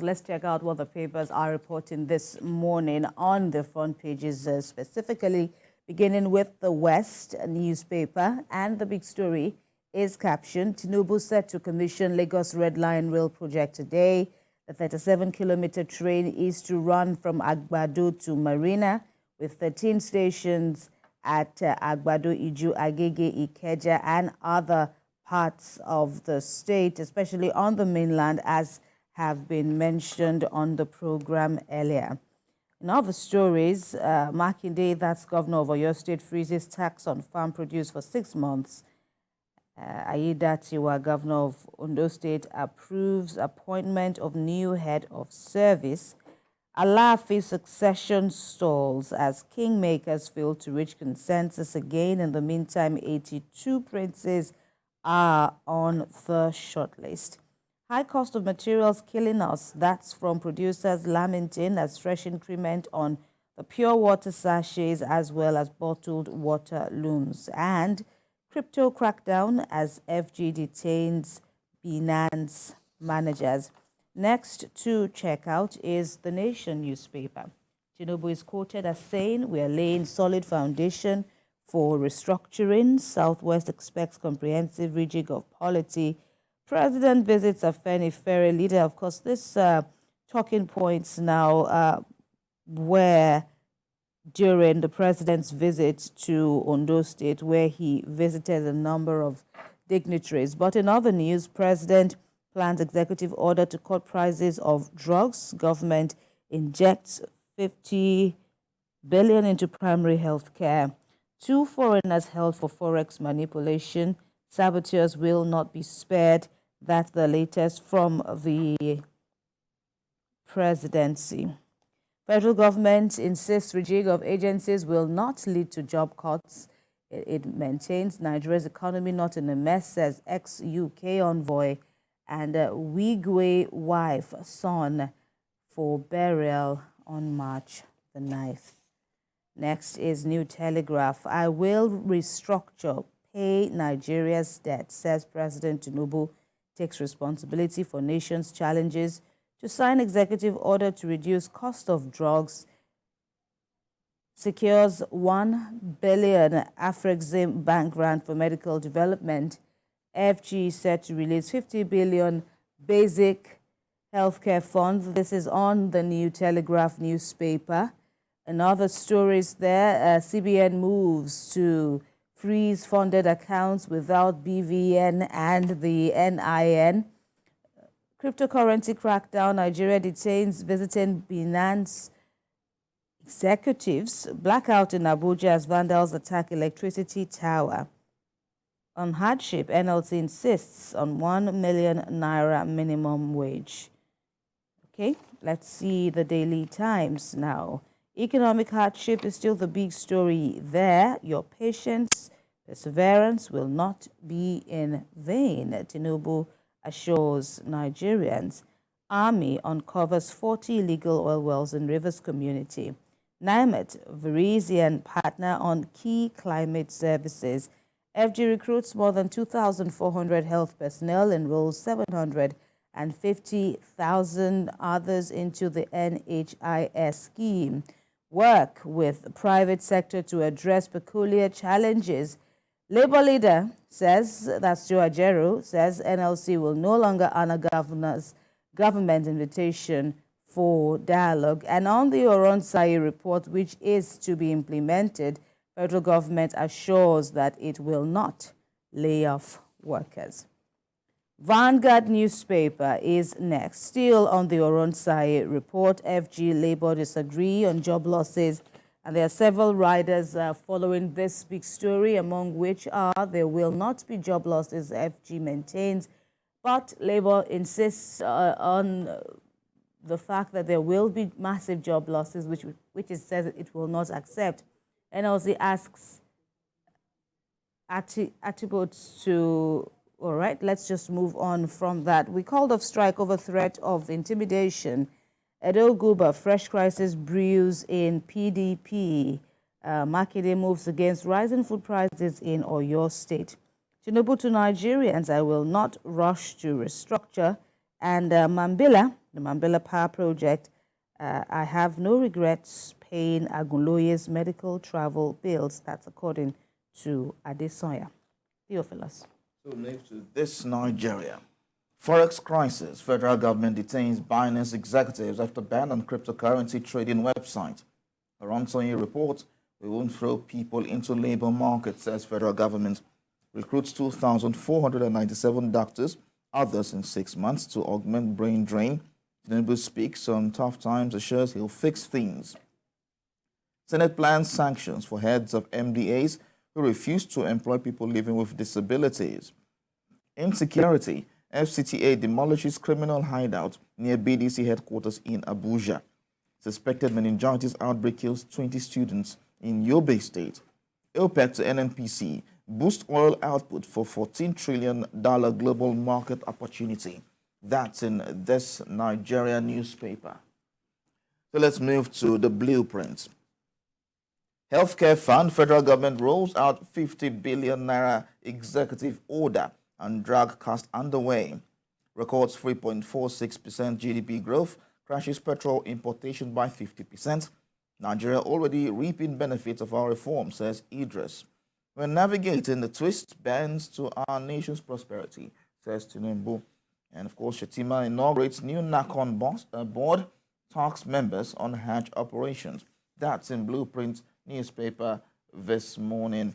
Let's check out what the papers are reporting this morning on the front pages, specifically beginning with the West newspaper. And the big story is captioned, Tinubu set to commission Lagos Red Line Rail project today. The 37-kilometer train is to run from Agbado to Marina with 13 stations at Agbado, Iju, Agege, Ikeja, and other parts of the state, especially on the mainland, as have been mentioned on the program earlier. In other stories, Makinde, that's governor of Oyo State, freezes tax on farm produce for 6 months. Aida Tiwa, governor of Ondo State, approves appointment of new head of service. Alaafin succession stalls as kingmakers fail to reach consensus again. In the meantime, 82 princes are on the shortlist. High cost of materials killing us. That's from producers lamenting as fresh increment on the pure water sachets as well as bottled water looms. And crypto crackdown as FG detains Binance managers. Next to check out is the Nation newspaper. Tinubu is quoted as saying, "We are laying solid foundation for restructuring. Southwest expects comprehensive rejig of polity. President visits Afenifere leader." Of course, this talking points now where during the president's visit to Ondo State, where he visited a number of dignitaries. But in other news, President plans executive order to cut prices of drugs. Government injects 50 billion into primary health care. 2 foreigners held for forex manipulation. Saboteurs will not be spared. That's the latest from the presidency. Federal government insists rejig of agencies will not lead to job cuts. It maintains Nigeria's economy not in a mess, says ex-UK envoy. And Wigwe wife, son for burial on March the 9th. Next is New Telegraph. I will restructure, pay Nigeria's debt, says President Tinubu. Takes responsibility for nation's challenges to sign executive order to reduce cost of drugs. Secures 1 billion Afrexim bank grant for medical development. FG set to release 50 billion basic healthcare funds. This is on the New Telegraph newspaper. And other stories there, CBN moves to freeze funded accounts without BVN and the NIN. Cryptocurrency crackdown, Nigeria detains visiting Binance executives. Blackout in Abuja as vandals attack electricity tower. On hardship, NLC insists on 1 million naira minimum wage. Okay, let's see the Daily Times now. Economic hardship is still the big story there. Your patience, perseverance will not be in vain, Tinubu assures Nigerians. Army uncovers 40 illegal oil wells in Rivers community. NIMET, Verizon partner on key climate services. FG recruits more than 2,400 health personnel, enrolls 750,000 others into the NHIS scheme. Work with private sector to address peculiar challenges. Labour leader says, that's Joe Ajaero, says NLC will no longer honor government invitation for dialogue. And on the Oronsai report, which is to be implemented, federal government assures that it will not lay off workers. Vanguard newspaper is next. Still on the Oronsai report, FG Labour disagree on job losses. And there are several riders following this big story, among which are there will not be job losses, FG maintains. But Labour insists on the fact that there will be massive job losses, which it says it will not accept. NLC asks attributes to... All right, let's just move on from that. We called off strike over threat of intimidation. Edo Guba, fresh crisis brews in PDP. Makinde moves against rising food prices in Oyo State. Tinubu to Nigerians, I will not rush to restructure And Mambila, the Mambila Power Project, I have no regrets paying Agunloye's medical travel bills. That's according to Adesoya. Theophilus. So next to this, Nigeria. Forex crisis. Federal government detains Binance executives after ban on cryptocurrency trading website. Aronsoye reports, we won't throw people into labor market, says federal government. Recruits 2,497 doctors, others in 6 months to augment brain drain. Tinubu speaks on tough times, assures he'll fix things. Senate plans sanctions for heads of MDAs who refuse to employ people living with disabilities. Insecurity. FCTA demolishes criminal hideout near BDC headquarters in Abuja. Suspected meningitis outbreak kills 20 students in Yobe State. OPEC to NNPC boost oil output for $14 trillion global market opportunity. That's in this Nigeria newspaper. So let's move to the blueprint. Healthcare Fund, federal government rolls out 50 billion naira executive order and drug cost underway. Records 3.46% GDP growth, crashes petrol importation by 50%. Nigeria already reaping benefits of our reform, says Idris. We're navigating the twist bends to our nation's prosperity, says Tinubu. And of course, Shetima inaugurates new NACON board, talks members on Hajj operations. That's in Blueprint newspaper this morning.